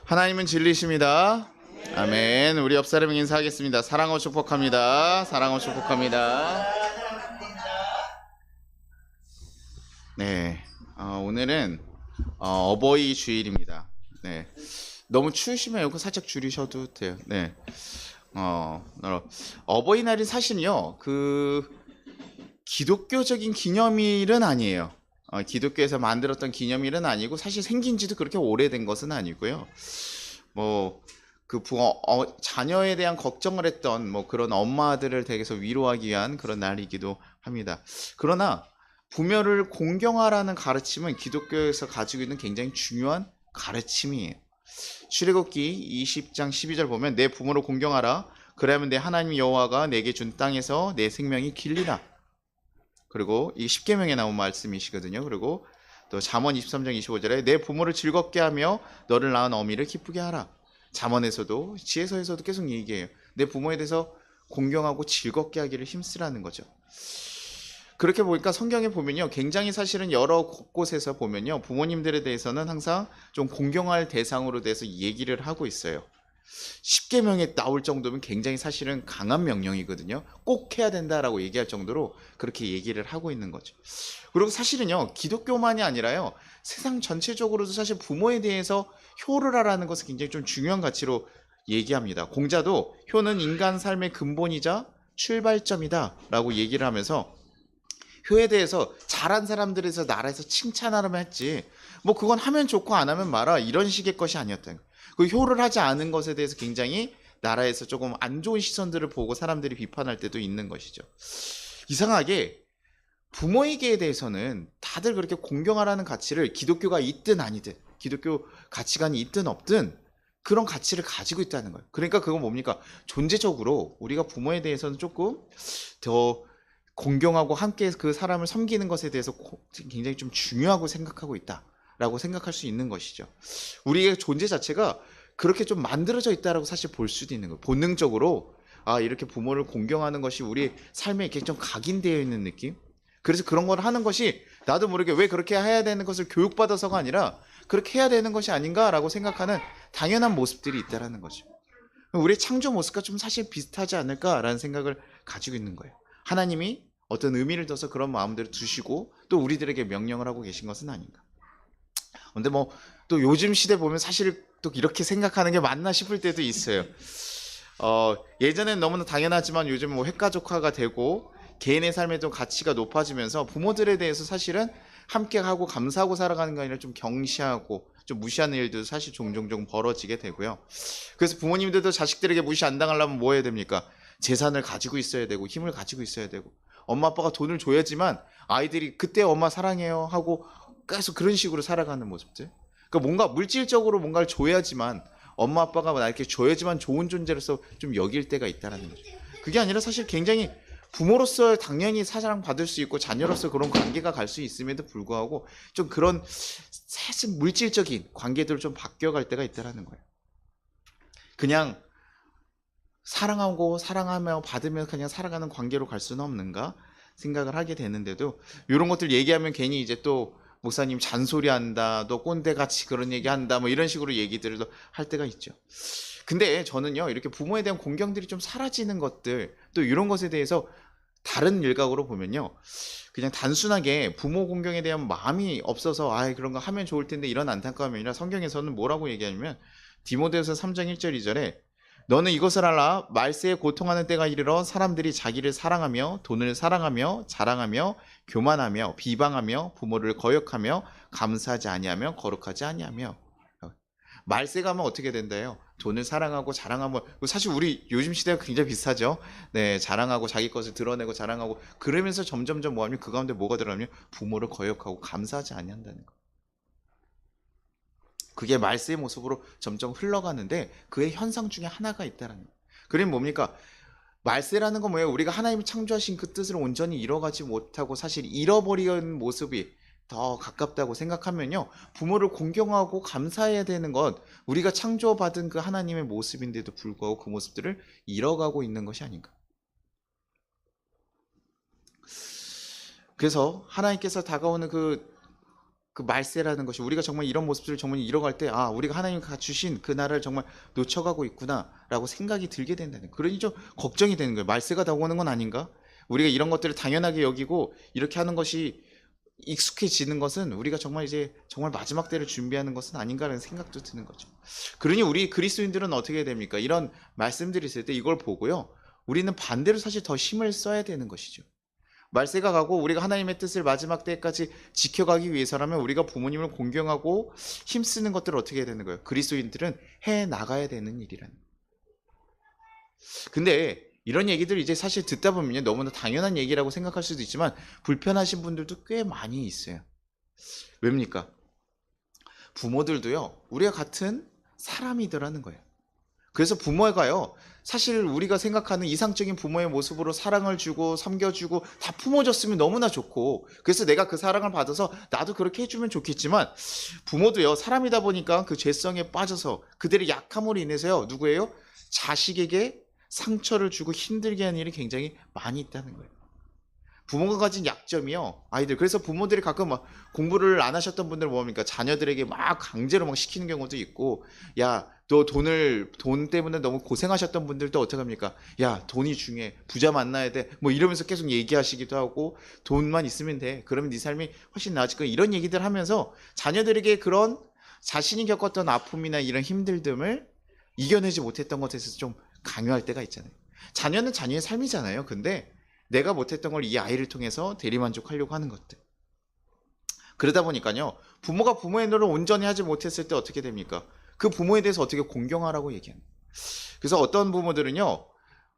하나님은 진리십니다. 아멘. 우리 옆 사람 인사하겠습니다. 사랑하고 축복합니다. 사랑하고 축복합니다. 네, 오늘은 어버이 주일입니다. 네, 너무 추우시면 에어컨 살짝 줄이셔도 돼요. 네, 어버이날이 사실은요, 기독교적인 기념일은 아니에요. 기독교에서 만들었던 기념일은 아니고 사실 생긴 지도 그렇게 오래된 것은 아니고요. 자녀에 대한 걱정을 했던 그런 엄마들을 댁에서 위로하기 위한 그런 날이기도 합니다. 그러나 부모를 공경하라는 가르침은 기독교에서 가지고 있는 굉장히 중요한 가르침이에요. 출애굽기 20장 12절 보면 내 부모를 공경하라. 그래야면 내 하나님 여호와가 내게 준 땅에서 내 생명이 길리라. 그리고 이 십계명에 나온 말씀이시거든요. 그리고 또 잠언 23장 25절에 내 부모를 즐겁게 하며 너를 낳은 어미를 기쁘게 하라. 잠언에서도 지혜서에서도 계속 얘기해요. 내 부모에 대해서 공경하고 즐겁게 하기를 힘쓰라는 거죠. 그렇게 보니까 성경에 보면요, 굉장히 사실은 여러 곳곳에서 보면요, 부모님들에 대해서는 항상 좀 공경할 대상으로 돼서 얘기를 하고 있어요. 십계명에 나올 정도면 굉장히 사실은 강한 명령이거든요. 꼭 해야 된다라고 얘기할 정도로 그렇게 얘기를 하고 있는 거죠. 그리고 사실은요, 기독교만이 아니라요, 세상 전체적으로도 사실 부모에 대해서 효를 하라는 것은 굉장히 좀 중요한 가치로 얘기합니다. 공자도 효는 인간 삶의 근본이자 출발점이다 라고 얘기를 하면서 효에 대해서 잘한 사람들에서 나라에서 칭찬하라면 했지, 그건 하면 좋고 안 하면 말아, 이런 식의 것이 아니었다는 거예요. 그 효를 하지 않은 것에 대해서 굉장히 나라에서 조금 안 좋은 시선들을 보고 사람들이 비판할 때도 있는 것이죠. 이상하게 부모에게 대해서는 다들 그렇게 공경하라는 가치를, 기독교가 있든 아니든, 기독교 가치관이 있든 없든 그런 가치를 가지고 있다는 거예요. 그러니까 그건 뭡니까? 존재적으로 우리가 부모에 대해서는 조금 더 공경하고 함께 그 사람을 섬기는 것에 대해서 굉장히 좀 중요하고 생각하고 있다라고 생각할 수 있는 것이죠. 우리의 존재 자체가 그렇게 좀 만들어져 있다라고 사실 볼 수도 있는 거예요. 본능적으로 이렇게 부모를 공경하는 것이 우리 삶에 이렇게 좀 각인되어 있는 느낌? 그래서 그런 걸 하는 것이 나도 모르게 왜 그렇게 해야 되는 것을 교육받아서가 아니라 그렇게 해야 되는 것이 아닌가라고 생각하는 당연한 모습들이 있다라는 거죠. 우리의 창조 모습과 좀 사실 비슷하지 않을까라는 생각을 가지고 있는 거예요. 하나님이 어떤 의미를 둬서 그런 마음들을 두시고 또 우리들에게 명령을 하고 계신 것은 아닌가. 근데 또 요즘 시대 보면 사실 또 이렇게 생각하는 게 맞나 싶을 때도 있어요. 예전엔 너무나 당연하지만 요즘 핵가족화가 되고 개인의 삶에 좀 가치가 높아지면서 부모들에 대해서 사실은 함께하고 감사하고 살아가는 게 아니라 좀 경시하고 좀 무시하는 일도 사실 종종 벌어지게 되고요. 그래서 부모님들도 자식들에게 무시 안 당하려면 뭐 해야 됩니까? 재산을 가지고 있어야 되고 힘을 가지고 있어야 되고 엄마 아빠가 돈을 줘야지만 아이들이 그때 엄마 사랑해요 하고 계속 그런 식으로 살아가는 모습들. 그러니까 뭔가 물질적으로 뭔가를 줘야지만 엄마 아빠가 나 이렇게 줘야지만 좋은 존재로서 좀 여길 때가 있다는 거죠. 그게 아니라 사실 굉장히 부모로서 당연히 사랑받을 수 있고 자녀로서 그런 관계가 갈 수 있음에도 불구하고 좀 그런 사실 물질적인 관계들을 좀 바뀌어갈 때가 있다는 거예요. 그냥 사랑하고 사랑하며 받으며 그냥 살아가는 관계로 갈 수는 없는가 생각을 하게 되는데도 이런 것들 얘기하면 괜히 이제 또 목사님 잔소리한다, 너 꼰대같이 그런 얘기한다, 이런 식으로 얘기들을 할 때가 있죠. 근데 저는요, 이렇게 부모에 대한 공경들이 좀 사라지는 것들, 또 이런 것에 대해서 다른 일각으로 보면요, 그냥 단순하게 부모 공경에 대한 마음이 없어서 그런 거 하면 좋을 텐데 이런 안타까움이 아니라 성경에서는 뭐라고 얘기하냐면 디모데후서 3장 1절 2절에 너는 이것을 알아. 말세에 고통하는 때가 이르러 사람들이 자기를 사랑하며 돈을 사랑하며 자랑하며 교만하며 비방하며 부모를 거역하며 감사하지 아니하며 거룩하지 아니하며. 말세 가면 어떻게 된다요? 돈을 사랑하고 자랑하고, 사실 우리 요즘 시대가 굉장히 비슷하죠. 네, 자랑하고 자기 것을 드러내고 자랑하고 그러면서 점점점 뭐하면 그 가운데 뭐가 들어가면 부모를 거역하고 감사하지 아니한다는 거. 그게 말세의 모습으로 점점 흘러가는데 그의 현상 중에 하나가 있다는 거예요. 그럼 뭡니까? 말세라는 건 뭐예요? 우리가 하나님이 창조하신 그 뜻을 온전히 이뤄가지 못하고 사실 잃어버리는 모습이 더 가깝다고 생각하면요, 부모를 공경하고 감사해야 되는 건 우리가 창조받은 그 하나님의 모습인데도 불구하고 그 모습들을 잃어가고 있는 것이 아닌가. 그래서 하나님께서 다가오는 그 그 말세라는 것이 우리가 정말 이런 모습들을 정말 잃어갈 때 아, 우리가 하나님이 주신 그 나라를 정말 놓쳐가고 있구나라고 생각이 들게 된다는, 그러니 좀 걱정이 되는 거예요. 말세가 다가오는 건 아닌가? 우리가 이런 것들을 당연하게 여기고 이렇게 하는 것이 익숙해지는 것은 우리가 정말 이제 정말 마지막 때를 준비하는 것은 아닌가라는 생각도 드는 거죠. 그러니 우리 그리스도인들은 어떻게 해야 됩니까? 이런 말씀들이 있을 때 이걸 보고요, 우리는 반대로 사실 더 힘을 써야 되는 것이죠. 말세가 가고 우리가 하나님의 뜻을 마지막 때까지 지켜가기 위해서라면 우리가 부모님을 공경하고 힘쓰는 것들을 어떻게 해야 되는 거예요? 그리스도인들은 해 나가야 되는 일이라는 거예요. 근데 이런 얘기들 이제 사실 듣다 보면 너무나 당연한 얘기라고 생각할 수도 있지만 불편하신 분들도 꽤 많이 있어요. 왜입니까? 부모들도요, 우리가 같은 사람이더라는 거예요. 그래서 부모가요, 사실 우리가 생각하는 이상적인 부모의 모습으로 사랑을 주고 섬겨주고 다 품어줬으면 너무나 좋고, 그래서 내가 그 사랑을 받아서 나도 그렇게 해주면 좋겠지만, 부모도요, 사람이다 보니까 그 죄성에 빠져서 그들의 약함으로 인해서요, 누구예요? 자식에게 상처를 주고 힘들게 하는 일이 굉장히 많이 있다는 거예요. 부모가 가진 약점이요, 아이들. 그래서 부모들이 가끔 막 공부를 안 하셨던 분들 뭡니까? 자녀들에게 막 강제로 막 시키는 경우도 있고, 야, 너 돈 때문에 너무 고생하셨던 분들도 어떻게 합니까? 야, 돈이 중요해. 부자 만나야 돼. 뭐 이러면서 계속 얘기하시기도 하고, 돈만 있으면 돼. 그러면 네 삶이 훨씬 나아질 거야. 이런 얘기들 하면서 자녀들에게 그런 자신이 겪었던 아픔이나 이런 힘들듦을 이겨내지 못했던 것에 대해서 좀 강요할 때가 있잖아요. 자녀는 자녀의 삶이잖아요. 근데 내가 못했던 걸 이 아이를 통해서 대리만족하려고 하는 것들. 그러다 보니까요, 부모가 부모의 노릇을 온전히 하지 못했을 때 어떻게 됩니까? 그 부모에 대해서 어떻게 공경하라고 얘기합니다. 그래서 어떤 부모들은요,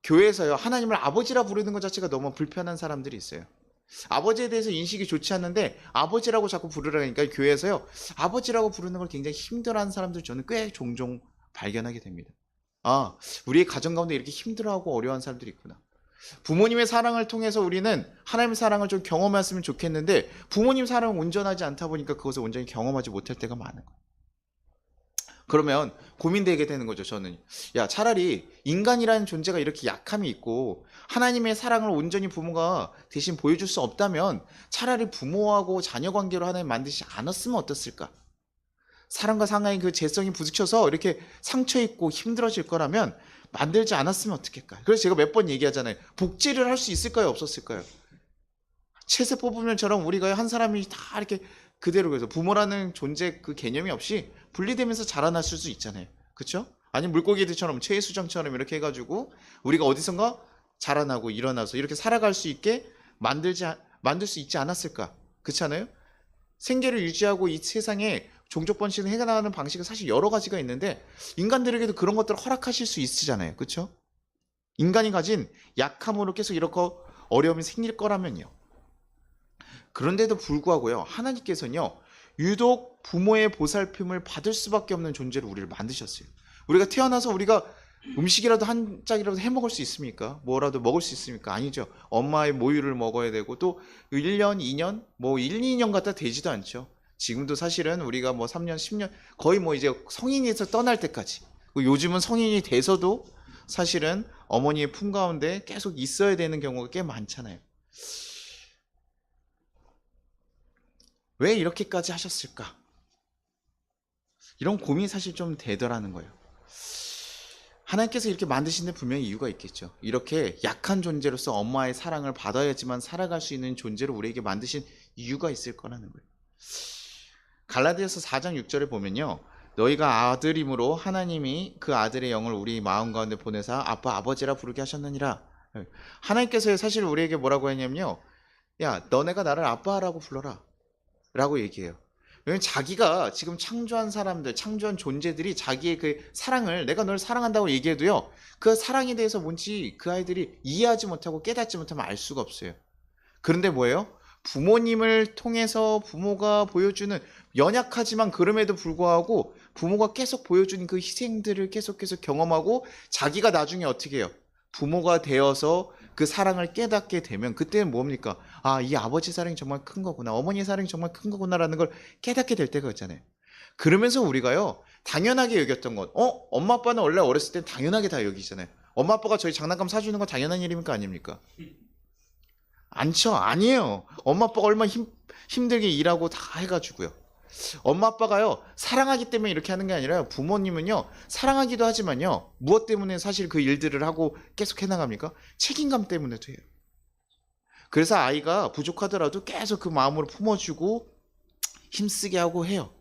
교회에서요, 하나님을 아버지라 부르는 것 자체가 너무 불편한 사람들이 있어요. 아버지에 대해서 인식이 좋지 않는데 아버지라고 자꾸 부르라니까 교회에서요, 아버지라고 부르는 걸 굉장히 힘들어하는 사람들 저는 꽤 종종 발견하게 됩니다. 아, 우리의 가정 가운데 이렇게 힘들어하고 어려워하는 사람들이 있구나. 부모님의 사랑을 통해서 우리는 하나님의 사랑을 좀 경험했으면 좋겠는데 부모님 사랑은 온전하지 않다 보니까 그것을 온전히 경험하지 못할 때가 많은 거예요. 그러면 고민되게 되는 거죠. 저는 야, 차라리 인간이라는 존재가 이렇게 약함이 있고 하나님의 사랑을 온전히 부모가 대신 보여줄 수 없다면 차라리 부모하고 자녀 관계로 하나님 만드시지 않았으면 어떻을까? 사람과 상하의 그 재성이 부딪혀서 이렇게 상처 입고 힘들어질 거라면 만들지 않았으면 어떻겠까? 그래서 제가 몇 번 얘기하잖아요. 복제를 할 수 있을까요? 없었을까요? 채세 뽑으면처럼 우리가 한 사람이 다 이렇게 그대로, 그래서 부모라는 존재 그 개념이 없이 분리되면서 자라날 수 있잖아요. 그렇죠? 아니 물고기들처럼 최수정처럼 이렇게 해가지고 우리가 어디선가 자라나고 일어나서 이렇게 살아갈 수 있게 만들 수 있지 않았을까? 그렇잖아요? 생계를 유지하고 이 세상에 종족 번식을 해나가는 방식은 사실 여러 가지가 있는데 인간들에게도 그런 것들을 허락하실 수 있으잖아요. 그렇죠? 인간이 가진 약함으로 계속 이렇게 어려움이 생길 거라면요. 그런데도 불구하고요, 하나님께서는요, 유독 부모의 보살핌을 받을 수밖에 없는 존재로 우리를 만드셨어요. 우리가 태어나서 우리가 음식이라도 한 짝이라도 해 먹을 수 있습니까? 뭐라도 먹을 수 있습니까? 아니죠. 엄마의 모유를 먹어야 되고 또 1년, 2년, 뭐 1, 2년 갖다 되지도 않죠. 지금도 사실은 우리가 뭐 3년, 10년, 거의 뭐 이제 성인에서 떠날 때까지, 요즘은 성인이 돼서도 사실은 어머니의 품 가운데 계속 있어야 되는 경우가 꽤 많잖아요. 왜 이렇게까지 하셨을까? 이런 고민이 사실 좀 되더라는 거예요. 하나님께서 이렇게 만드신 데 분명히 이유가 있겠죠. 이렇게 약한 존재로서 엄마의 사랑을 받아야지만 살아갈 수 있는 존재로 우리에게 만드신 이유가 있을 거라는 거예요. 갈라디아서 4장 6절에 보면요, 너희가 아들임으로 하나님이 그 아들의 영을 우리 마음 가운데 보내사 아빠 아버지라 부르게 하셨느니라. 하나님께서 사실 우리에게 뭐라고 했냐면요, 야, 너네가 나를 아빠라고 불러라 라고 얘기해요. 왜냐면 자기가 지금 창조한 사람들, 창조한 존재들이 자기의 그 사랑을, 내가 널 사랑한다고 얘기해도요, 그 사랑에 대해서 뭔지 그 아이들이 이해하지 못하고 깨닫지 못하면 알 수가 없어요. 그런데 뭐예요? 부모님을 통해서 부모가 보여주는, 연약하지만 그럼에도 불구하고 부모가 계속 보여주는 그 희생들을 계속해서 경험하고 자기가 나중에 어떻게 해요? 부모가 되어서 그 사랑을 깨닫게 되면 그때는 뭡니까? 아, 이 아버지 사랑이 정말 큰 거구나, 어머니 사랑이 정말 큰 거구나라는 걸 깨닫게 될 때가 있잖아요. 그러면서 우리가요, 당연하게 여겼던 것, 엄마 아빠는 원래 어렸을 땐 당연하게 다 여기잖아요. 엄마 아빠가 저희 장난감 사주는 건 당연한 일입니까? 아닙니까? 아니에요. 엄마 아빠가 얼마나 힘들게 일하고 다 해가지고요. 엄마 아빠가요 사랑하기 때문에 이렇게 하는 게 아니라 부모님은요 사랑하기도 하지만요 무엇 때문에 사실 그 일들을 하고 계속 해나갑니까? 책임감 때문에도 해요. 그래서 아이가 부족하더라도 계속 그 마음으로 품어주고 힘쓰게 하고 해요.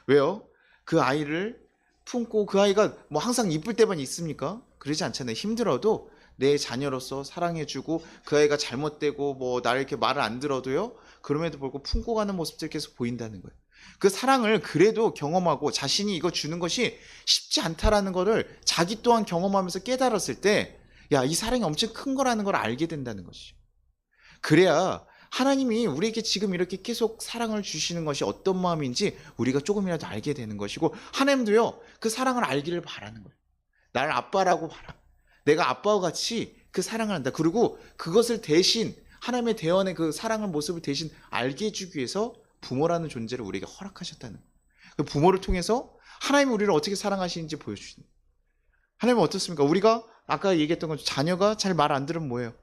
왜요? 그 아이를 품고 그 아이가 뭐 항상 이쁠 때만 있습니까? 그러지 않잖아요. 힘들어도 내 자녀로서 사랑해주고 그 아이가 잘못되고 뭐 나를 이렇게 말을 안 들어도요 그럼에도 불구하고 품고 가는 모습들이 계속 보인다는 거예요. 그 사랑을 그래도 경험하고 자신이 이거 주는 것이 쉽지 않다라는 거를 자기 또한 경험하면서 깨달았을 때 야, 이 사랑이 엄청 큰 거라는 걸 알게 된다는 것이죠. 그래야 하나님이 우리에게 지금 이렇게 계속 사랑을 주시는 것이 어떤 마음인지 우리가 조금이라도 알게 되는 것이고 하나님도요 그 사랑을 알기를 바라는 거예요. 나를 아빠라고 바라. 내가 아빠와 같이 그 사랑을 한다. 그리고 그것을 대신 하나님의 대원의 그 사랑의 모습을 대신 알게 해주기 위해서 부모라는 존재를 우리에게 허락하셨다는 거예요. 그 부모를 통해서 하나님이 우리를 어떻게 사랑하시는지 보여주시는 거예요. 하나님은 어떻습니까? 우리가 아까 얘기했던 건 자녀가 잘 말 안 들으면 뭐예요?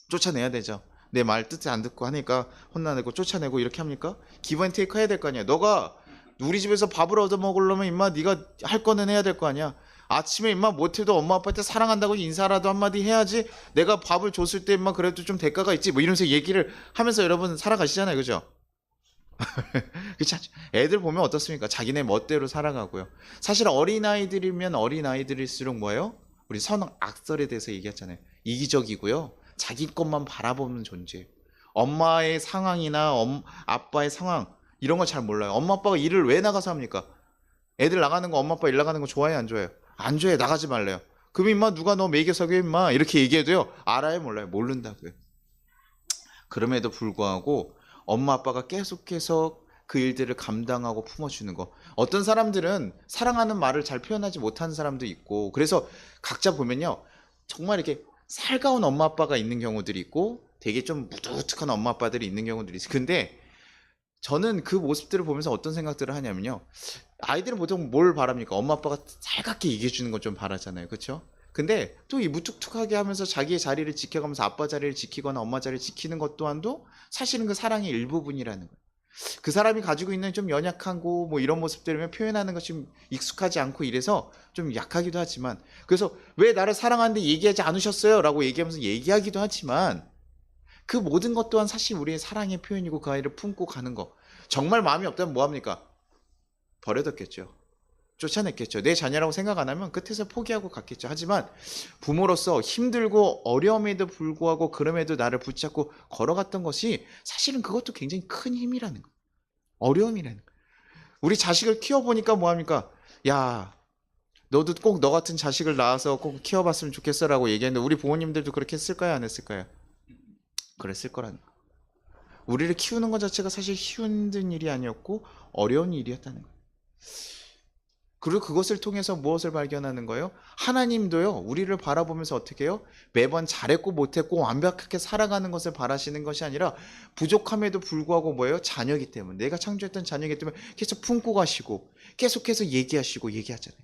쫓아내야 되죠. 내 말 뜻을 안 듣고 하니까 혼나내고 쫓아내고 이렇게 합니까? 기브 앤 테이크 해야 될 거 아니야. 너가 우리 집에서 밥을 얻어 먹으려면 임마 네가 할 거는 해야 될 거 아니야. 아침에 임마 못해도 엄마 아빠한테 사랑한다고 인사라도 한마디 해야지 내가 밥을 줬을 때 임마 그래도 좀 대가가 있지 뭐 이러면서 얘기를 하면서 여러분 살아가시잖아요. 그죠? 그렇죠. 애들 보면 어떻습니까? 자기네 멋대로 살아가고요. 사실 어린아이들이면 어린아이들일수록 뭐예요? 우리 선악설에 대해서 얘기했잖아요. 이기적이고요. 자기 것만 바라보는 존재예요. 엄마의 상황이나 아빠의 상황 이런 걸 잘 몰라요. 엄마 아빠가 일을 왜 나가서 합니까? 애들 나가는 거 엄마 아빠 일 나가는 거 좋아해요 안 좋아해요? 안 좋아해. 나가지 말래요. 그럼 임마 누가 너 매겨서게 임마 이렇게 얘기해도요. 알아요 몰라요? 모른다고요. 그럼에도 불구하고 엄마 아빠가 계속해서 그 일들을 감당하고 품어주는 거. 어떤 사람들은 사랑하는 말을 잘 표현하지 못하는 사람도 있고 그래서 각자 보면요. 정말 이렇게 살가운 엄마 아빠가 있는 경우들이 있고 되게 좀 무뚝뚝한 엄마 아빠들이 있는 경우들이 있어요. 근데 저는 그 모습들을 보면서 어떤 생각들을 하냐면요. 아이들은 보통 뭘 바랍니까? 엄마 아빠가 살갑게 얘기해주는 거 좀 바라잖아요. 그렇죠? 근데 또 이 무뚝뚝하게 하면서 자기의 자리를 지켜가면서 아빠 자리를 지키거나 엄마 자리를 지키는 것 또한도 사실은 그 사랑의 일부분이라는 거예요. 그 사람이 가지고 있는 좀 연약하고 뭐 이런 모습들을 표현하는 것이 좀 익숙하지 않고 이래서 좀 약하기도 하지만 그래서 왜 나를 사랑하는데 얘기하지 않으셨어요? 라고 얘기하면서 얘기하기도 하지만 그 모든 것 또한 사실 우리의 사랑의 표현이고 그 아이를 품고 가는 거. 정말 마음이 없다면 뭐합니까? 버려뒀겠죠. 쫓아냈겠죠. 내 자녀라고 생각 안 하면 끝에서 포기하고 갔겠죠. 하지만 부모로서 힘들고 어려움에도 불구하고 그럼에도 나를 붙잡고 걸어갔던 것이 사실은 그것도 굉장히 큰 힘이라는 거예요. 어려움이라는 거예요. 우리 자식을 키워보니까 뭐합니까? 야, 너도 꼭 너 같은 자식을 낳아서 꼭 키워봤으면 좋겠어 라고 얘기했는데 우리 부모님들도 그렇게 했을까요? 안 했을까요? 그랬을 거라는 거예요. 우리를 키우는 것 자체가 사실 힘든 일이 아니었고 어려운 일이었다는 거예요. 그리고 그것을 통해서 무엇을 발견하는 거예요? 하나님도요 우리를 바라보면서 어떻게 해요? 매번 잘했고 못했고 완벽하게 살아가는 것을 바라시는 것이 아니라 부족함에도 불구하고 뭐예요? 자녀이기 때문에 내가 창조했던 자녀이기 때문에 계속 품고 가시고 계속해서 얘기하잖아요.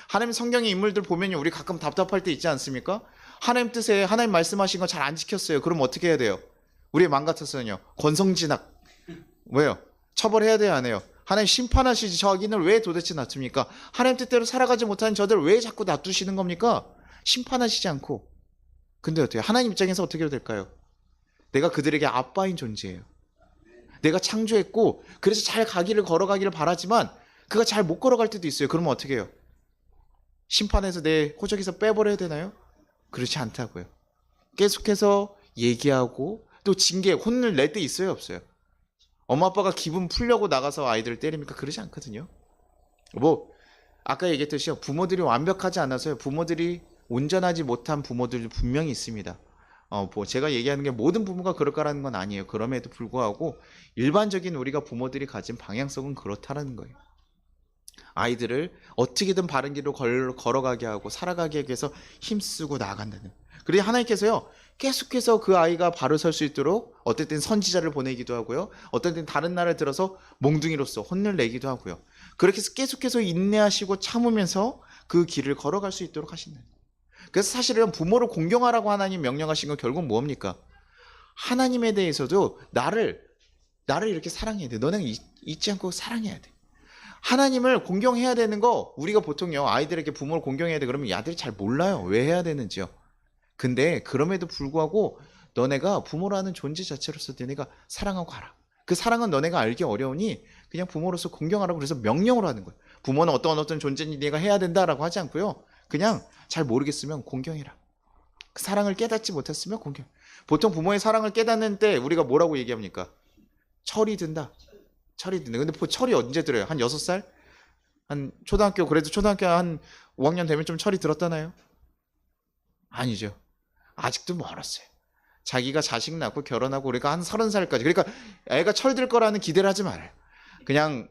하나님 성경의 인물들 보면요 우리 가끔 답답할 때 있지 않습니까? 하나님 뜻에 하나님 말씀하신 거 잘 안 지켰어요. 그럼 어떻게 해야 돼요? 우리의 마음 같아서는요 권성진악 왜요? 처벌해야 돼요 안 해요? 하나님 심판하시지 저기는 왜 도대체 놔둡니까? 하나님 뜻대로 살아가지 못하는 저들 왜 자꾸 놔두시는 겁니까? 심판하시지 않고. 근데 어때요? 하나님 입장에서 어떻게 될까요? 내가 그들에게 아빠인 존재예요. 내가 창조했고 그래서 잘 걸어가기를 바라지만 그가 잘 못 걸어갈 때도 있어요. 그러면 어떻게 해요? 심판해서 내 호적에서 빼버려야 되나요? 그렇지 않다고요. 계속해서 얘기하고 또 징계, 혼을 낼 때 있어요 없어요? 엄마 아빠가 기분 풀려고 나가서 아이들을 때립니까? 그러지 않거든요. 뭐 아까 얘기했듯이요. 부모들이 완벽하지 않아서요. 부모들이 온전하지 못한 부모들도 분명히 있습니다. 뭐 제가 얘기하는 게 모든 부모가 그럴까라는 건 아니에요. 그럼에도 불구하고 일반적인 우리가 부모들이 가진 방향성은 그렇다라는 거예요. 아이들을 어떻게든 바른 길로 걸어가게 하고 살아가게 하기 위해서 힘쓰고 나아간다는 거예요. 그래서 하나님께서요. 계속해서 그 아이가 바로 설 수 있도록 어떨 땐 선지자를 보내기도 하고요. 어떨 땐 다른 나라를 들어서 몽둥이로서 혼을 내기도 하고요. 그렇게 해서 계속해서 인내하시고 참으면서 그 길을 걸어갈 수 있도록 하신다. 그래서 사실은 부모를 공경하라고 하나님 명령하신 건 결국 뭡니까? 하나님에 대해서도 나를 이렇게 사랑해야 돼. 너는 잊지 않고 사랑해야 돼. 하나님을 공경해야 되는 거 우리가 보통요 아이들에게 부모를 공경해야 돼 그러면 아들이 잘 몰라요. 왜 해야 되는지요. 근데 그럼에도 불구하고 너네가 부모라는 존재 자체로서 너네가 사랑하고 가라. 그 사랑은 너네가 알기 어려우니 그냥 부모로서 공경하라고 그래서 명령으로 하는 거예요. 부모는 어떤 존재인지 네가 해야 된다라고 하지 않고요. 그냥 잘 모르겠으면 공경해라. 그 사랑을 깨닫지 못했으면 공경. 보통 부모의 사랑을 깨닫는 때 우리가 뭐라고 얘기합니까? 철이 든다. 철이 든다. 근데 철이 언제 들어요? 한 6살? 한 초등학교 그래도 초등학교 한 5학년 되면 좀 철이 들었다나요? 아니죠. 아직도 멀었어요. 자기가 자식 낳고 결혼하고 우리가 한 30살까지 그러니까 애가 철들 거라는 기대를 하지 말아요. 그냥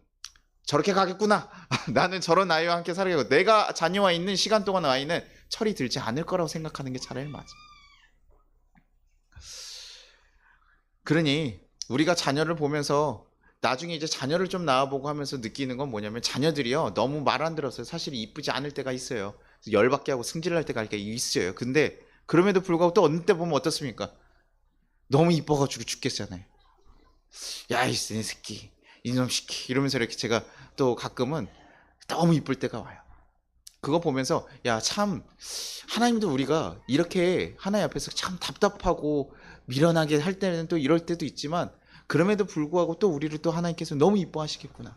저렇게 가겠구나. 나는 저런 아이와 함께 살아가고 내가 자녀와 있는 시간 동안 아이는 철이 들지 않을 거라고 생각하는 게 차라리 맞아. 그러니 우리가 자녀를 보면서 나중에 이제 자녀를 좀 낳아보고 하면서 느끼는 건 뭐냐면 자녀들이요 너무 말 안 들었어요. 사실 이쁘지 않을 때가 있어요. 열받게 하고 승질날 때가 있어요. 근데 그럼에도 불구하고 또 어느 때 보면 어떻습니까? 너무 이뻐가지고 죽겠잖아요. 야, 이 새끼, 이놈 새끼 이러면서 이렇게 제가 또 가끔은 너무 이쁠 때가 와요. 그거 보면서 야, 참 하나님도 우리가 이렇게 하나님 앞에서 참 답답하고 미련하게 할 때는 또 이럴 때도 있지만 그럼에도 불구하고 또 우리를 또 하나님께서 너무 이뻐하시겠구나.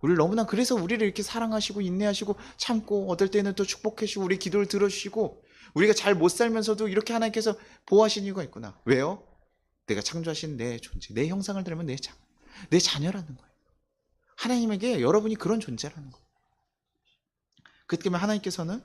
우리를 너무나 그래서 우리를 이렇게 사랑하시고 인내하시고 참고 어떨 때는 또 축복해주시고 우리 기도를 들어주시고 우리가 잘 못 살면서도 이렇게 하나님께서 보호하신 이유가 있구나. 왜요? 내가 창조하신 내 존재, 내 형상을 닮은 내 자녀라는 거예요. 하나님에게 여러분이 그런 존재라는 거예요. 그렇기 때문에 하나님께서는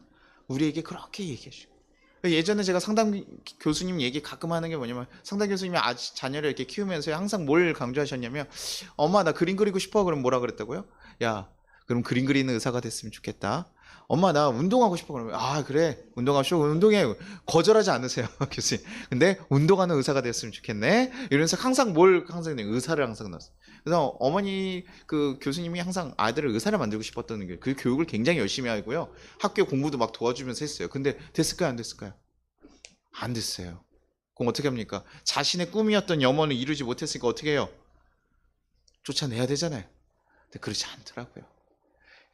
우리에게 그렇게 얘기해 주시고 예전에 제가 상담 교수님 얘기 가끔 하는 게 뭐냐면 상담 교수님이 아직 자녀를 이렇게 키우면서 항상 뭘 강조하셨냐면 엄마 나 그림 그리고 싶어. 그럼 뭐라 그랬다고요? 야 그럼 그림 그리는 의사가 됐으면 좋겠다. 엄마 나 운동하고 싶어. 그러면 아 그래 운동하고 싶어. 운동해. 거절하지 않으세요 교수님. 근데 운동하는 의사가 됐으면 좋겠네. 이러면서 항상 의사를 항상 넣었어요. 그래서 어머니 그 교수님이 항상 아들을 의사를 만들고 싶었던 게 그 교육을 굉장히 열심히 하고요. 학교 공부도 막 도와주면서 했어요. 근데 됐을까요? 안 됐을까요? 안 됐어요. 그럼 어떻게 합니까? 자신의 꿈이었던 염원을 이루지 못했으니까 어떻게 해요? 쫓아내야 되잖아요. 근데 그렇지 않더라고요.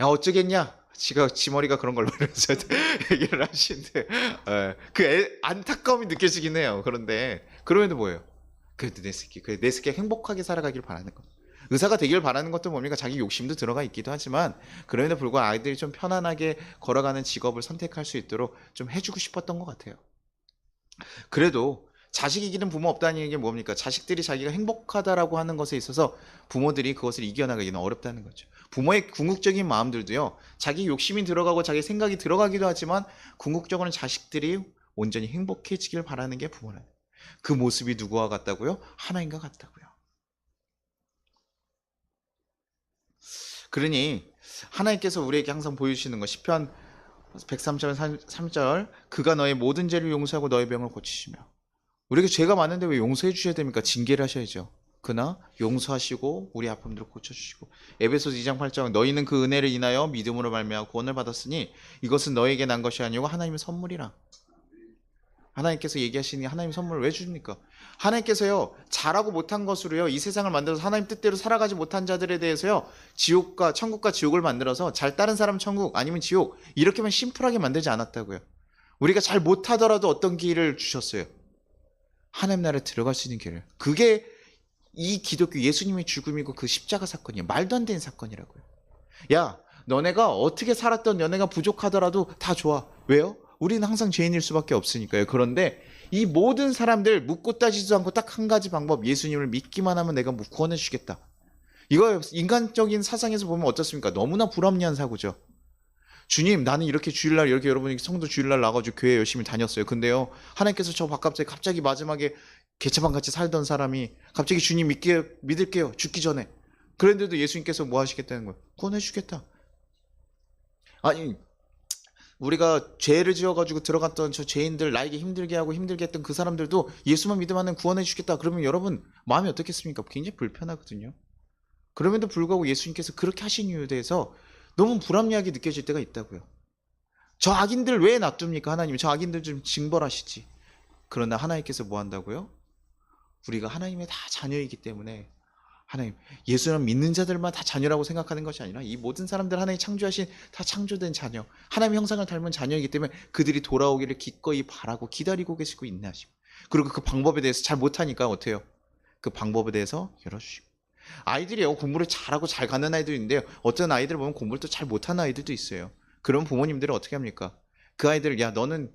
야 어쩌겠냐? 지 머리가 그런 걸 말해서 얘기를 하시는데 안타까움이 느껴지긴 해요. 그런데 그럼에도 뭐예요? 그래도 내 새끼가 행복하게 살아가길 바라는 거. 의사가 되길 바라는 것도 뭡니까? 자기 욕심도 들어가 있기도 하지만 그럼에도 불구하고 아이들이 좀 편안하게 걸어가는 직업을 선택할 수 있도록 좀 해주고 싶었던 것 같아요. 그래도 자식 이기는 부모 없다는 얘기는 뭡니까? 자식들이 자기가 행복하다라고 하는 것에 있어서 부모들이 그것을 이겨나가기는 어렵다는 거죠. 부모의 궁극적인 마음들도요. 자기 욕심이 들어가고 자기 생각이 들어가기도 하지만 궁극적으로는 자식들이 온전히 행복해지길 바라는 게 부모라는 거예요. 그 모습이 누구와 같다고요? 하나님과 같다고요. 그러니 하나님께서 우리에게 항상 보여주시는 것 시편 103절 3절 그가 너의 모든 죄를 용서하고 너의 병을 고치시며 우리가 죄가 많은데 왜 용서해 주셔야 됩니까? 징계를 하셔야죠. 그러나 용서하시고 우리 아픔들을 고쳐주시고 에베소서 2장 8절 너희는 그 은혜를 인하여 믿음으로 말미암아 구원을 받았으니 이것은 너에게 난 것이 아니고 하나님의 선물이라. 하나님께서 얘기하시니 하나님 선물을 왜 주십니까? 하나님께서요 잘하고 못한 것으로요 이 세상을 만들어서 하나님 뜻대로 살아가지 못한 자들에 대해서요 천국과 지옥을 만들어서 잘 따른 사람 천국 아니면 지옥 이렇게만 심플하게 만들지 않았다고요. 우리가 잘 못하더라도 어떤 길을 주셨어요? 하나님 나라에 들어갈 수 있는 길을. 그게 이 기독교 예수님의 죽음이고 그 십자가 사건이에요. 말도 안 되는 사건이라고요. 야 너네가 어떻게 살았던 너네가 부족하더라도 다 좋아. 왜요? 우리는 항상 죄인일 수밖에 없으니까요. 그런데 이 모든 사람들 묻고 따지지도 않고 딱 한 가지 방법 예수님을 믿기만 하면 내가 구원해 주겠다. 이거 인간적인 사상에서 보면 어떻습니까? 너무나 불합리한 사고죠. 주님 나는 이렇게 주일날 이렇게 여러분이 성도 주일날 나가지고 교회 열심히 다녔어요. 근데요 하나님께서 저 바깥에 갑자기 마지막에 개차반 같이 살던 사람이 갑자기 주님 믿을게요 죽기 전에 그런데도 예수님께서 뭐 하시겠다는 거예요? 구원해 주겠다. 아니 우리가 죄를 지어가지고 들어갔던 저 죄인들 나에게 힘들게 하고 힘들게 했던 그 사람들도 예수만 믿으면 구원해 주겠다. 그러면 여러분 마음이 어떻겠습니까? 굉장히 불편하거든요. 그럼에도 불구하고 예수님께서 그렇게 하신 이유에 대해서 너무 불합리하게 느껴질 때가 있다고요. 저 악인들 왜 놔둡니까? 하나님이 저 악인들 좀 징벌하시지. 그러나 하나님께서 뭐 한다고요? 우리가 하나님의 다 자녀이기 때문에 하나님, 예수는 믿는 자들만 다 자녀라고 생각하는 것이 아니라 이 모든 사람들 하나님 창조하신 다 창조된 자녀, 하나님의 형상을 닮은 자녀이기 때문에 그들이 돌아오기를 기꺼이 바라고 기다리고 계시고 인내하시고, 그리고 그 방법에 대해서 잘 못하니까 어때요? 그 방법에 대해서 열어주시고. 아이들이요, 공부를 잘하고 잘 가는 아이들도 있는데요, 어떤 아이들 보면 공부를 또 잘 못하는 아이들도 있어요. 그런 부모님들은 어떻게 합니까? 그 아이들, 야, 너는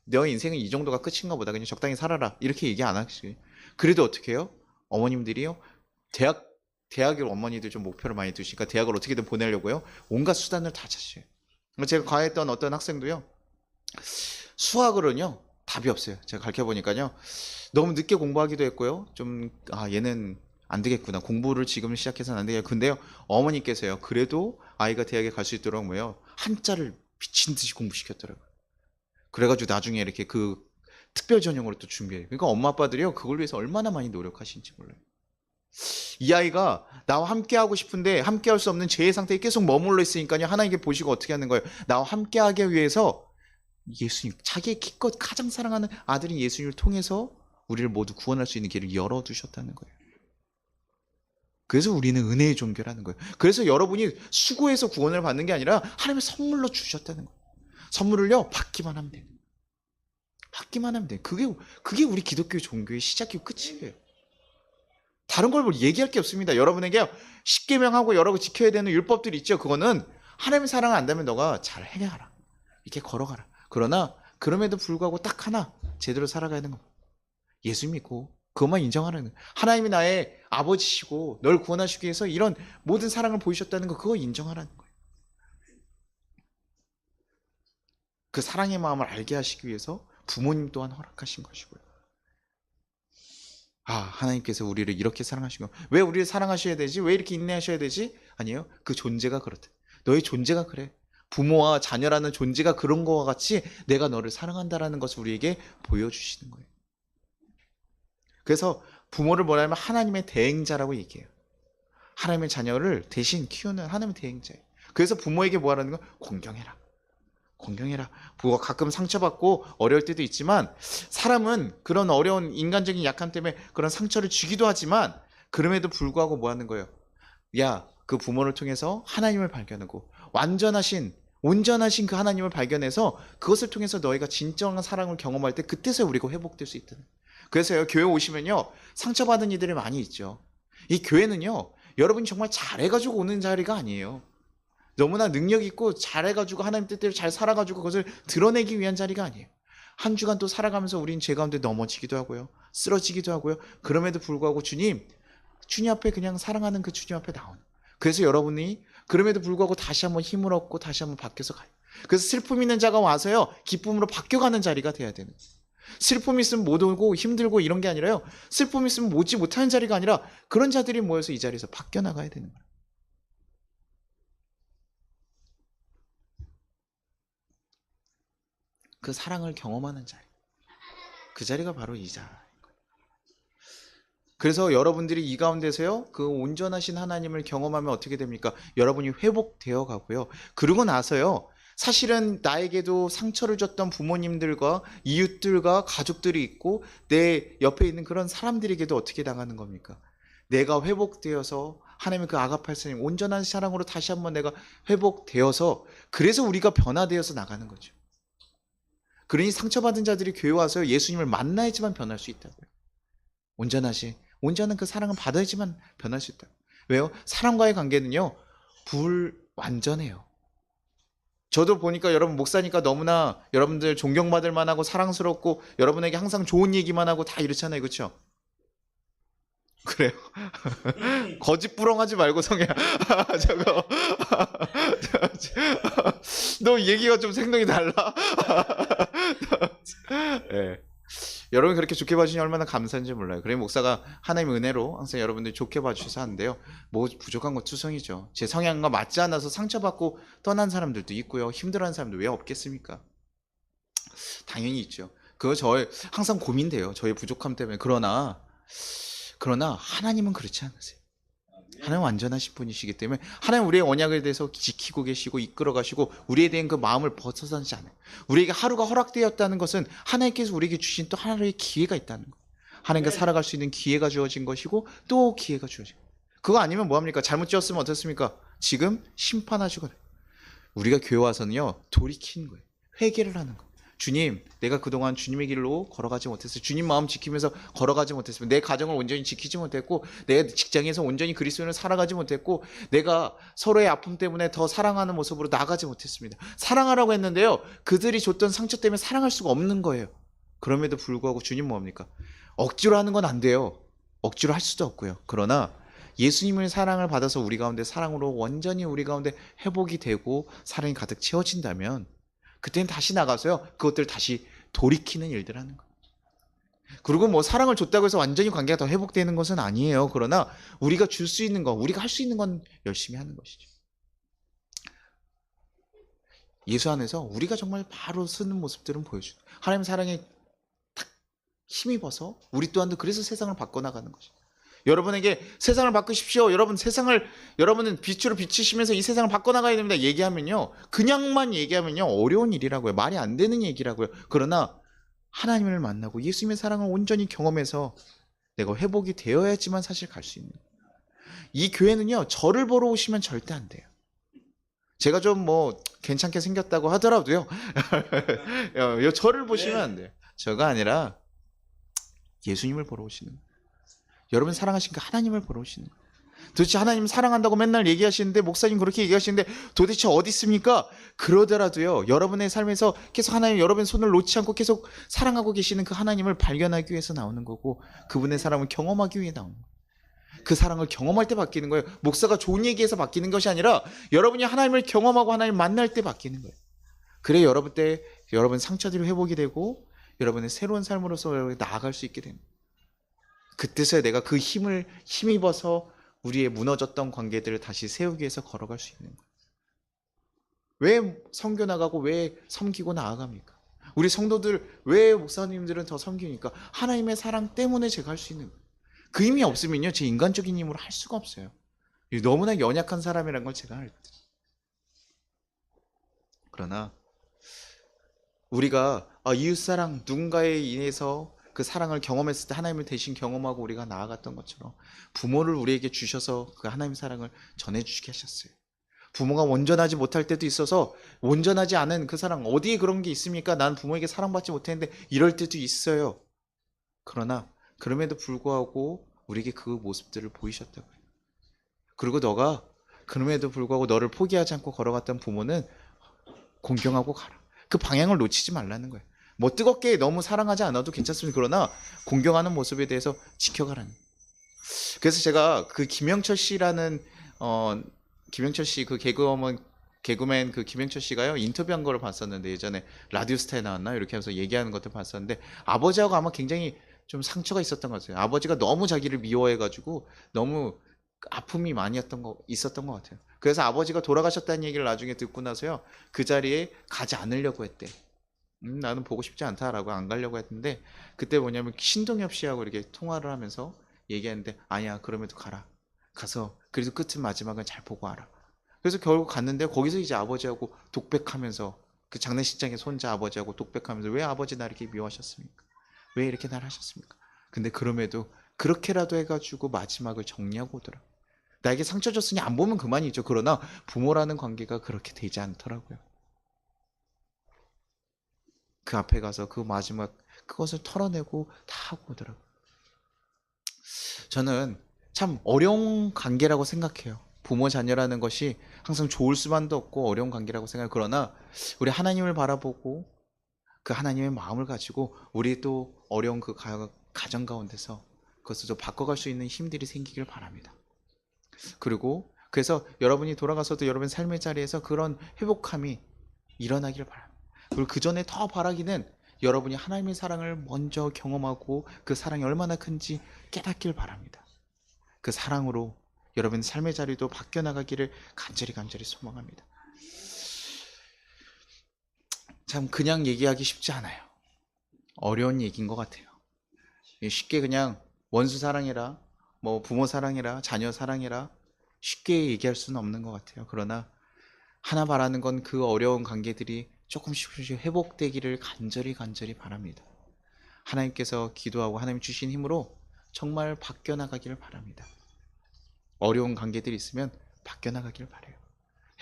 너 인생은 이 정도가 끝인가 보다, 그냥 적당히 살아라, 이렇게 얘기 안 하시고요. 그래도 어떻게 해요? 어머님들이요, 대학을 어머니들 좀 목표를 많이 두시니까 대학을 어떻게든 보내려고요, 온갖 수단을 다 찾으셔요. 제가 과외했던 어떤 학생도요, 수학으로는요 답이 없어요. 제가 가르쳐보니까요, 너무 늦게 공부하기도 했고요, 좀 얘는 안 되겠구나, 공부를 지금 시작해서는 안 되겠구나. 근데요, 어머니께서요, 그래도 아이가 대학에 갈 수 있도록 뭐요, 한자를 미친 듯이 공부시켰더라고요. 그래가지고 나중에 이렇게 그 특별 전형으로 또 준비해요. 그러니까 엄마 아빠들이요, 그걸 위해서 얼마나 많이 노력하신지 몰라요. 이 아이가 나와 함께 하고 싶은데 함께 할 수 없는 죄의 상태에 계속 머물러 있으니까요, 하나님께 보시고 어떻게 하는 거예요? 나와 함께 하기 위해서 예수님, 자기의 기껏 가장 사랑하는 아들인 예수님을 통해서 우리를 모두 구원할 수 있는 길을 열어두셨다는 거예요. 그래서 우리는 은혜의 종교라는 거예요. 그래서 여러분이 수고해서 구원을 받는 게 아니라 하나님의 선물로 주셨다는 거예요. 선물을요, 받기만 하면 돼요. 받기만 하면 돼요. 그게 우리 기독교 종교의 시작이고 끝이에요. 다른 걸 뭐 얘기할 게 없습니다. 여러분에게 십계명하고 여러 거 지켜야 되는 율법들이 있죠. 그거는 하나님의 사랑을 안다면 너가 잘 행해가라, 이렇게 걸어가라. 그러나 그럼에도 불구하고 딱 하나 제대로 살아가야 되는 겁니다. 예수 믿고 그것만 인정하라는 거예요. 하나님이 나의 아버지시고 널 구원하시기 위해서 이런 모든 사랑을 보이셨다는 거, 그거 인정하라는 거예요. 그 사랑의 마음을 알게 하시기 위해서 부모님 또한 허락하신 것이고요. 하나님께서 우리를 이렇게 사랑하신 거, 왜 우리를 사랑하셔야 되지? 왜 이렇게 인내하셔야 되지? 아니에요. 그 존재가 그렇다. 너의 존재가 그래. 부모와 자녀라는 존재가 그런 거와 같이 내가 너를 사랑한다라는 것을 우리에게 보여주시는 거예요. 그래서 부모를 뭐라 하면 하나님의 대행자라고 얘기해요. 하나님의 자녀를 대신 키우는 하나님의 대행자예요. 그래서 부모에게 뭐 하라는 거? 공경해라. 공경해라. 부모가 가끔 상처받고 어려울 때도 있지만, 사람은 그런 어려운 인간적인 약함 때문에 그런 상처를 주기도 하지만, 그럼에도 불구하고 뭐 하는 거예요? 야, 그 부모를 통해서 하나님을 발견하고 온전하신 그 하나님을 발견해서 그것을 통해서 너희가 진정한 사랑을 경험할 때 그때서야 우리가 회복될 수 있다는. 그래서요, 교회 오시면요, 상처받은 이들이 많이 있죠. 이 교회는요, 여러분이 정말 잘해가지고 오는 자리가 아니에요. 너무나 능력 있고 잘해가지고 하나님 뜻대로 잘 살아가지고 그것을 드러내기 위한 자리가 아니에요. 한 주간 또 살아가면서 우린 죄 가운데 넘어지기도 하고요, 쓰러지기도 하고요. 그럼에도 불구하고 주님 앞에 그냥 사랑하는 그 주님 앞에 나오는. 그래서 여러분이 그럼에도 불구하고 다시 한번 힘을 얻고 다시 한번 바뀌어서 가요. 그래서 슬픔 있는 자가 와서요, 기쁨으로 바뀌어가는 자리가 돼야 되는 거예요. 슬픔이 있으면 못 오고 힘들고 이런 게 아니라요, 슬픔이 있으면 오지 못하는 자리가 아니라 그런 자들이 모여서 이 자리에서 바뀌어 나가야 되는 거예요. 그 사랑을 경험하는 자리, 그 자리가 바로 이 자리인 거예요. 그래서 여러분들이 이 가운데서요, 그 온전하신 하나님을 경험하면 어떻게 됩니까? 여러분이 회복되어 가고요, 그러고 나서요, 사실은 나에게도 상처를 줬던 부모님들과 이웃들과 가족들이 있고 내 옆에 있는 그런 사람들에게도 어떻게 당하는 겁니까? 내가 회복되어서 하나님의 그 아가팔사님 온전한 사랑으로 다시 한번 내가 회복되어서, 그래서 우리가 변화되어서 나가는 거죠. 그러니 상처받은 자들이 교회 와서 예수님을 만나야지만 변할 수 있다고요. 온전한 그 사랑을 받아야지만 변할 수 있다. 왜요? 사랑과의 관계는요, 불완전해요. 저도 보니까 여러분 목사니까 너무나 여러분들 존경받을 만하고 사랑스럽고 여러분에게 항상 좋은 얘기만 하고 다 이렇잖아요. 그렇죠? 그래요. 거짓부렁하지 말고 성혜야. 저거 너 얘기가 좀 생동이 달라. 네. 여러분 그렇게 좋게 봐주시니 얼마나 감사한지 몰라요. 그래 목사가 하나님의 은혜로 항상 여러분들 좋게 봐주셔서 하는데요, 뭐 부족한 건 투성이죠. 제 성향과 맞지 않아서 상처받고 떠난 사람들도 있고요, 힘들어하는 사람도 왜 없겠습니까? 당연히 있죠. 그거 저의 항상 고민돼요, 저의 부족함 때문에. 그러나 하나님은 그렇지 않으세요. 하나님 완전하신 분이시기 때문에 하나님 우리의 언약에 대해서 지키고 계시고 이끌어 가시고 우리에 대한 그 마음을 벗어나지 않아요. 우리에게 하루가 허락되었다는 것은 하나님께서 우리에게 주신 또 하나의 기회가 있다는 거예요. 하나님과 살아갈 수 있는 기회가 주어진 것이고 또 기회가 주어진 거예요. 그거 아니면 뭐합니까? 잘못 지었으면 어떻습니까? 지금 심판하시거든요. 우리가 교회 와서는요, 돌이키는 거예요. 회개를 하는 거예요. 주님, 내가 그동안 주님의 길로 걸어가지 못했어요. 주님 마음 지키면서 걸어가지 못했으면, 내 가정을 온전히 지키지 못했고, 내 직장에서 온전히 그리스도인을 살아가지 못했고, 내가 서로의 아픔 때문에 더 사랑하는 모습으로 나가지 못했습니다. 사랑하라고 했는데요, 그들이 줬던 상처 때문에 사랑할 수가 없는 거예요. 그럼에도 불구하고 주님 뭐합니까? 억지로 하는 건 안 돼요. 억지로 할 수도 없고요. 그러나 예수님의 사랑을 받아서 우리 가운데 사랑으로 완전히 우리 가운데 회복이 되고 사랑이 가득 채워진다면 그때는 다시 나가서요, 그것들 다시 돌이키는 일들 하는 거예요. 그리고 뭐 사랑을 줬다고 해서 완전히 관계가 더 회복되는 것은 아니에요. 그러나 우리가 줄 수 있는 거, 우리가 할 수 있는 건 열심히 하는 것이죠. 예수 안에서 우리가 정말 바로 쓰는 모습들은 보여주는, 하나님 사랑에 탁 힘입어서 우리 또한도 그래서 세상을 바꿔나가는 것이죠. 여러분에게 세상을 바꾸십시오. 여러분은 빛으로 비치시면서 이 세상을 바꿔나가야 됩니다. 얘기하면요, 그냥만 얘기하면요, 어려운 일이라고요. 말이 안 되는 얘기라고요. 그러나 하나님을 만나고 예수님의 사랑을 온전히 경험해서 내가 회복이 되어야지만 사실 갈 수 있는 거예요. 이 교회는요, 저를 보러 오시면 절대 안 돼요. 제가 좀 뭐 괜찮게 생겼다고 하더라도요, 저를 보시면 안 돼요. 저가 아니라 예수님을 보러 오시는 거예요. 여러분 사랑하신 그 하나님을 보러 오시는 거예요. 도대체 하나님 사랑한다고 맨날 얘기하시는데, 목사님 그렇게 얘기하시는데 도대체 어디 있습니까? 그러더라도요, 여러분의 삶에서 계속 하나님, 여러분의 손을 놓지 않고 계속 사랑하고 계시는 그 하나님을 발견하기 위해서 나오는 거고, 그분의 사랑을 경험하기 위해 나오는 거예요. 그 사랑을 경험할 때 바뀌는 거예요. 목사가 좋은 얘기해서 바뀌는 것이 아니라 여러분이 하나님을 경험하고 하나님 만날 때 바뀌는 거예요. 그래 여러분 상처들이 회복이 되고 여러분의 새로운 삶으로서 나아갈 수 있게 됩니다. 그때서야 내가 그 힘입어서 우리의 무너졌던 관계들을 다시 세우기 위해서 걸어갈 수 있는 거예요. 왜 선교 나가고 왜 섬기고 나아갑니까? 우리 성도들, 왜 목사님들은 더 섬기니까? 하나님의 사랑 때문에 제가 할 수 있는 거예요. 그 힘이 없으면요, 제 인간적인 힘으로 할 수가 없어요. 너무나 연약한 사람이라는 걸 제가 알 때. 그러나 우리가 이웃사랑, 누군가에 인해서 그 사랑을 경험했을 때 하나님을 대신 경험하고 우리가 나아갔던 것처럼 부모를 우리에게 주셔서 그 하나님 사랑을 전해주시게 하셨어요. 부모가 온전하지 못할 때도 있어서, 온전하지 않은 그 사랑, 어디에 그런 게 있습니까? 난 부모에게 사랑받지 못했는데, 이럴 때도 있어요. 그러나 그럼에도 불구하고 우리에게 그 모습들을 보이셨다고요. 그리고 너가 그럼에도 불구하고 너를 포기하지 않고 걸어갔던 부모는 공경하고 가라. 그 방향을 놓치지 말라는 거예요. 뭐 뜨겁게 너무 사랑하지 않아도 괜찮습니다. 그러나 공경하는 모습에 대해서 지켜가라는. 그래서 제가 그 김영철 씨라는 김영철 씨 그 개그맨 그 김영철 씨가요, 인터뷰한 거를 봤었는데, 예전에 라디오스타에 나왔나 이렇게 하면서 얘기하는 것들 봤었는데, 아버지하고 아마 굉장히 좀 상처가 있었던 것 같아요. 아버지가 너무 자기를 미워해가지고 너무 아픔이 많이 있었던 것 같아요. 그래서 아버지가 돌아가셨다는 얘기를 나중에 듣고 나서요, 그 자리에 가지 않으려고 했대. 나는 보고 싶지 않다라고 안 가려고 했는데, 그때 뭐냐면 신동엽 씨하고 이렇게 통화를 하면서 얘기했는데, 아니야, 그럼에도 가라. 가서 그래도 끝은 마지막은 잘 보고 와라. 그래서 결국 갔는데, 거기서 이제 아버지하고 독백하면서, 그 장례식장에 손자 아버지하고 독백하면서, 왜 아버지 나 이렇게 미워하셨습니까? 왜 이렇게 날 하셨습니까? 근데 그럼에도 그렇게라도 해가지고 마지막을 정리하고 오더라. 나에게 상처 줬으니 안 보면 그만이죠. 그러나 부모라는 관계가 그렇게 되지 않더라고요. 그 앞에 가서 그 마지막 그것을 털어내고 다 하고 오더라고요. 저는 참 어려운 관계라고 생각해요. 부모 자녀라는 것이 항상 좋을 수만도 없고 어려운 관계라고 생각해요. 그러나 우리 하나님을 바라보고 그 하나님의 마음을 가지고 우리 또 어려운 그 가정 가운데서 그것을 좀 바꿔갈 수 있는 힘들이 생기길 바랍니다. 그리고 그래서 여러분이 돌아가서도 여러분 삶의 자리에서 그런 회복함이 일어나길 바랍니다. 그리고 그 전에 더 바라기는 여러분이 하나님의 사랑을 먼저 경험하고 그 사랑이 얼마나 큰지 깨닫길 바랍니다. 그 사랑으로 여러분 삶의 자리도 바뀌어 나가기를 간절히 소망합니다. 참 그냥 얘기하기 쉽지 않아요. 어려운 얘기인 것 같아요. 쉽게 그냥 원수 사랑해라, 뭐 부모 사랑해라, 자녀 사랑해라, 쉽게 얘기할 수는 없는 것 같아요. 그러나 하나 바라는 건 그 어려운 관계들이 조금씩 회복되기를 간절히 바랍니다. 하나님께서 기도하고 하나님 주신 힘으로 정말 바뀌어 나가기를 바랍니다. 어려운 관계들이 있으면 바뀌어나가길 바래요.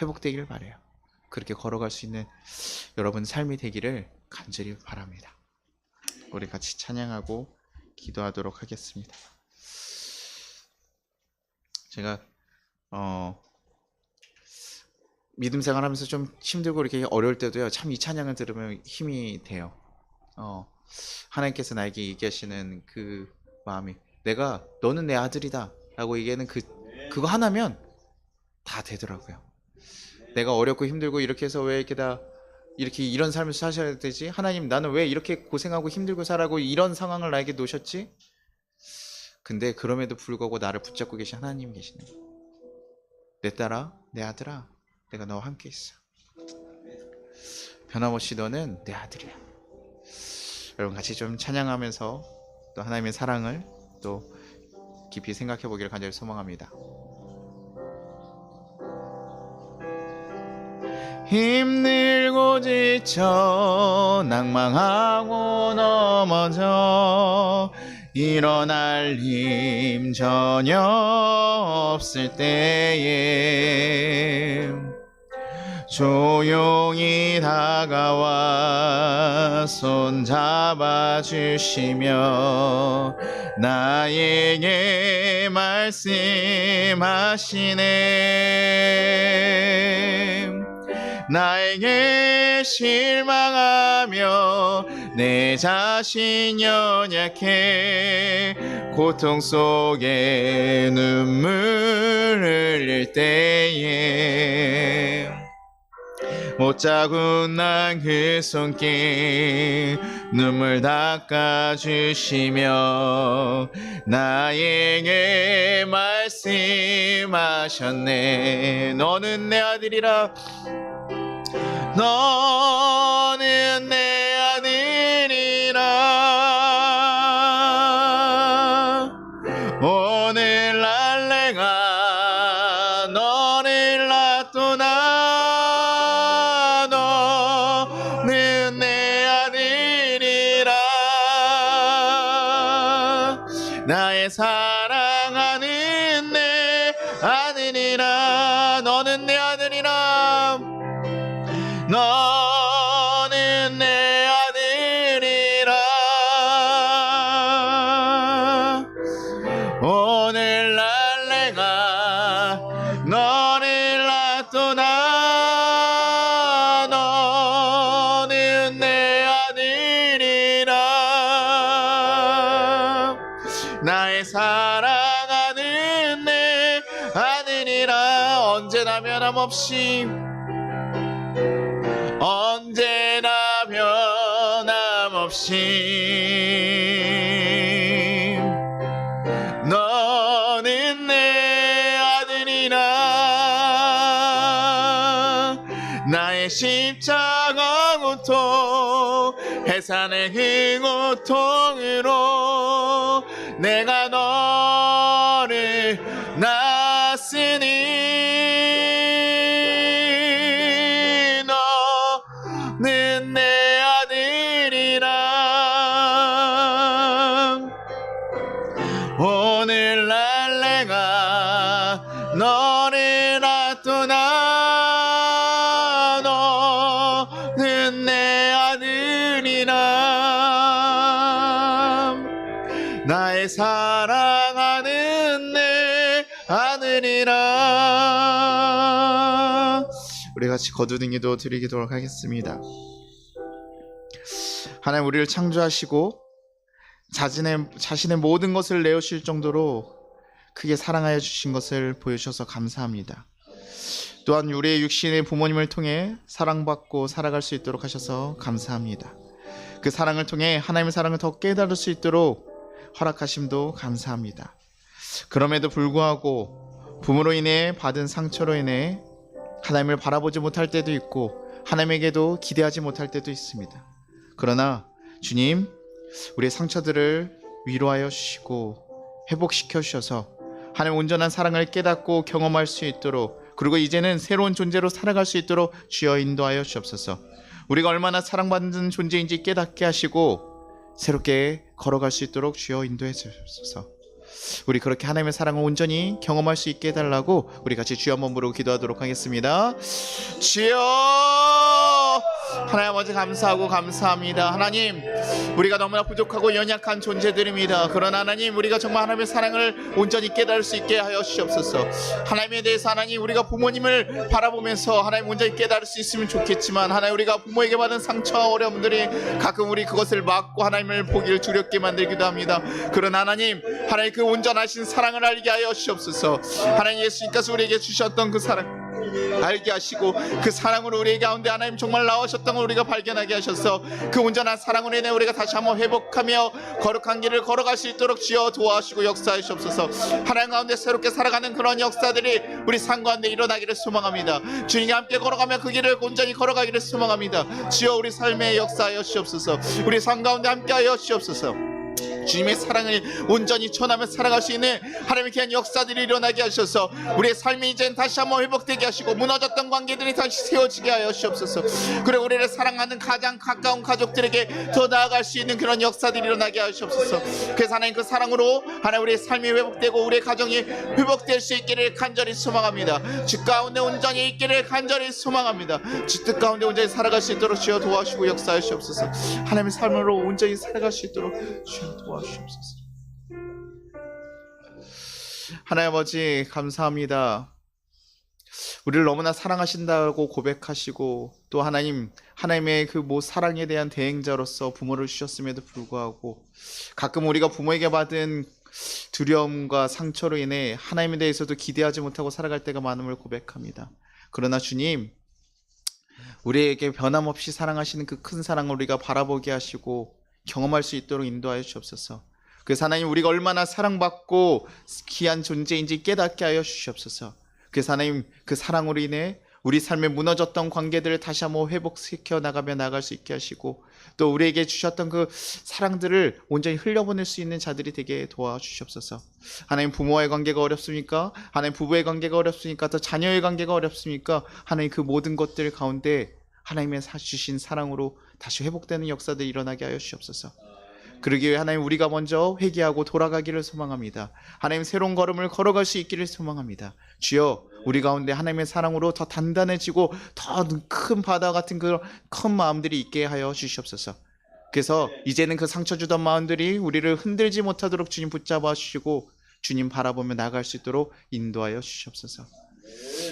회복되길 바래요. 그렇게 걸어갈 수 있는 여러분 삶이 되기를 간절히 바랍니다. 우리 같이 찬양하고 기도하도록 하겠습니다. 제가 믿음 생활하면서 좀 힘들고 이렇게 어려울 때도요, 참 이 찬양을 들으면 힘이 돼요. 하나님께서 나에게 얘기하시는 그 마음이, 너는 내 아들이다 라고 얘기하는 그거 하나면 다 되더라고요. 내가 어렵고 힘들고 이렇게 해서 왜 이렇게 이런 삶을 사셔야 되지? 하나님, 나는 왜 이렇게 고생하고 힘들고 살아고 이런 상황을 나에게 놓으셨지? 근데 그럼에도 불구하고 나를 붙잡고 계신 하나님 계시네. 내 딸아, 내 아들아, 내가 너와 함께 있어. 변함없이 너는 내 아들이야. 여러분 같이 좀 찬양하면서 또 하나님의 사랑을 또 깊이 생각해 보기를 간절히 소망합니다. 힘들고 지쳐 낭망하고 넘어져 일어날 힘 전혀 없을 때에 조용히 다가와 손 잡아주시며 나에게 말씀하시네. 나에게 실망하며 내 자신 연약해 고통 속에 눈물 흘릴 때에 못 자국난 그 손길 눈물 닦아주시며 나에게 말씀하셨네. 너는 내 아들이라. 너는 내 아들이라. 오늘날 내가 너를 놔두나. 너는 내 아들이라. 나의 사랑하는 내 아들이라. 너는 내 아들이라. 너는 내 아들이라. 오늘날 내가 너를 놔두나. 너는 내 아들이라. 나의 사랑하는 내 아들이라. 언제나 변함없이 언제나 변함없이 너는 내 아들이라. 나의 십자가 고통 해산의 그 고통으로 내가 너를 낳았으니 너는 내 아들이라. 오늘날 내가 너를 놔두나. 너는 내 아들이라. 나의 사랑하는 내 아들이라. 우리 같이 거두는 기도 드리도록 하겠습니다. 하나님, 우리를 창조하시고 자신의 모든 것을 내어주실 정도로 크게 사랑하여 주신 것을 보여주셔서 감사합니다. 또한 우리의 육신의 부모님을 통해 사랑받고 살아갈 수 있도록 하셔서 감사합니다. 그 사랑을 통해 하나님의 사랑을 더 깨달을 수 있도록 허락하심도 감사합니다. 그럼에도 불구하고 부모로 인해 받은 상처로 인해 하나님을 바라보지 못할 때도 있고 하나님에게도 기대하지 못할 때도 있습니다. 그러나 주님, 우리의 상처들을 위로하여 주시고 회복시켜 주셔서 하나님의 온전한 사랑을 깨닫고 경험할 수 있도록, 그리고 이제는 새로운 존재로 살아갈 수 있도록 주여 인도하여 주옵소서. 우리가 얼마나 사랑받는 존재인지 깨닫게 하시고 새롭게 걸어갈 수 있도록 주여 인도해 주옵소서. 우리 그렇게 하나님의 사랑을 온전히 경험할 수 있게 해달라고 우리 같이 주여 한번 부르고 기도하도록 하겠습니다. 주여, 하나님 아버지 감사하고 감사합니다. 하나님, 우리가 너무나 부족하고 연약한 존재들입니다. 그러나 하나님, 우리가 정말 하나님의 사랑을 온전히 깨달을 수 있게 하여 주시옵소서. 하나님에 대해서 하나님, 우리가 부모님을 바라보면서 하나님 온전히 깨달을 수 있으면 좋겠지만, 하나님 우리가 부모에게 받은 상처와 어려움들이 가끔 우리 그것을 막고 하나님을 보기를 두렵게 만들기도 합니다. 그러나 하나님 그 온전하신 사랑을 알게 하여 주시옵소서. 하나님, 예수님께서 우리에게 주셨던 그 사랑 알게 하시고, 그 사랑으로 우리 가운데 하나님 정말 나오셨던 걸 우리가 발견하게 하셔서 그 온전한 사랑으로 인해 우리가 다시 한번 회복하며 거룩한 길을 걸어갈 수 있도록 주여 도와주시고 역사해 주옵소서. 하나님 가운데 새롭게 살아가는 그런 역사들이 우리 삶 가운데 일어나기를 소망합니다. 주님과 함께 걸어가며 그 길을 온전히 걸어가기를 소망합니다. 주여, 우리 삶에 역사하여 주옵소서. 우리 삶 가운데 함께하여 주옵소서. 주님의 사랑을 온전히 전하며 살아갈 수 있는 하나님의 귀한 역사들이 일어나게 하셔서 우리의 삶이 이젠 다시 한번 회복되게 하시고, 무너졌던 관계들이 다시 세워지게 하여 주옵소서. 그리고 우리를 사랑하는 가장 가까운 가족들에게 더 나아갈 수 있는 그런 역사들이 일어나게 하시옵소서. 그래서 하나님, 그 사랑으로 하나님 우리의 삶이 회복되고 우리의 가정이 회복될 수 있기를 간절히 소망합니다. 주 가운데 온전히 있기를 간절히 소망합니다. 주 뜻 가운데 온전히 살아갈 수 있도록 주여 도와주시고 역사해 주옵소서. 하나님의 삶으로 온전히 살아갈 수 있도록 주여 도와주시옵소서. 하나님 아버지 감사합니다. 우리를 너무나 사랑하신다고 고백하시고, 또 하나님의 그 사랑에 대한 대행자로서 부모를 주셨음에도 불구하고 가끔 우리가 부모에게 받은 두려움과 상처로 인해 하나님에 대해서도 기대하지 못하고 살아갈 때가 많음을 고백합니다. 그러나 주님, 우리에게 변함없이 사랑하시는 그 큰 사랑을 우리가 바라보게 하시고 경험할 수 있도록 인도하여 주옵소서. 그래서 하나님, 우리가 얼마나 사랑받고 귀한 존재인지 깨닫게 하여 주시옵소서. 그래서 하나님, 그 사랑으로 인해 우리 삶에 무너졌던 관계들을 다시 한번 회복시켜 나갈 수 있게 하시고, 또 우리에게 주셨던 그 사랑들을 온전히 흘려보낼 수 있는 자들이 되게 도와주시옵소서. 하나님, 부모와의 관계가 어렵습니까? 하나님, 부부의 관계가 어렵습니까? 또 자녀의 관계가 어렵습니까? 하나님, 그 모든 것들 가운데 하나님의 주신 사랑으로 다시 회복되는 역사들이 일어나게 하여 주시옵소서. 그러기 위해 하나님, 우리가 먼저 회개하고 돌아가기를 소망합니다. 하나님, 새로운 걸음을 걸어갈 수 있기를 소망합니다. 주여, 우리 가운데 하나님의 사랑으로 더 단단해지고 더 큰 바다 같은 그런 큰 마음들이 있게 하여 주시옵소서. 그래서 이제는 그 상처 주던 마음들이 우리를 흔들지 못하도록 주님 붙잡아 주시고 주님 바라보며 나갈 수 있도록 인도하여 주시옵소서.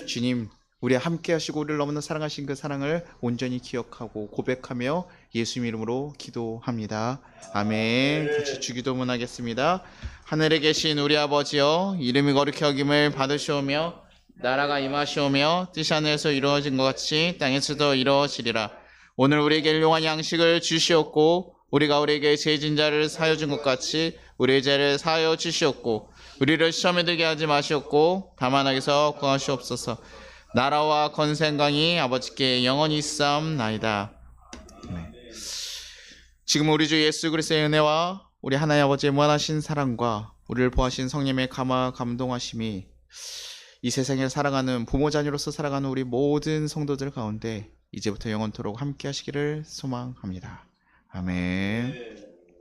주님, 우리 함께 하시고 우리를 너무나 사랑하신 그 사랑을 온전히 기억하고 고백하며 예수님 이름으로 기도합니다. 아멘. 같이 주기도문 하겠습니다. 하늘에 계신 우리 아버지여, 이름이 거룩히 여김을 받으시오며 나라가 임하시오며 뜻이 하늘에서 이루어진 것 같이 땅에서도 이루어지리라. 오늘 우리에게 일용할 양식을 주시옵고, 우리가 우리에게 죄진 자를 사하여 준 것 같이 우리의 죄를 사하여 주시옵고, 우리를 시험에 들게 하지 마시옵고 다만 악에서 구하시옵소서. 나라와 권세강이 아버지께 영원히 있사옵나이다. 지금 우리 주 예수 그리스도의 은혜와 우리 하나님 아버지의 무한하신 사랑과 우리를 보하신 성령의 감동하심이 이 세상에 살아가는 부모 자녀로서 살아가는 우리 모든 성도들 가운데 이제부터 영원토록 함께 하시기를 소망합니다. 아멘.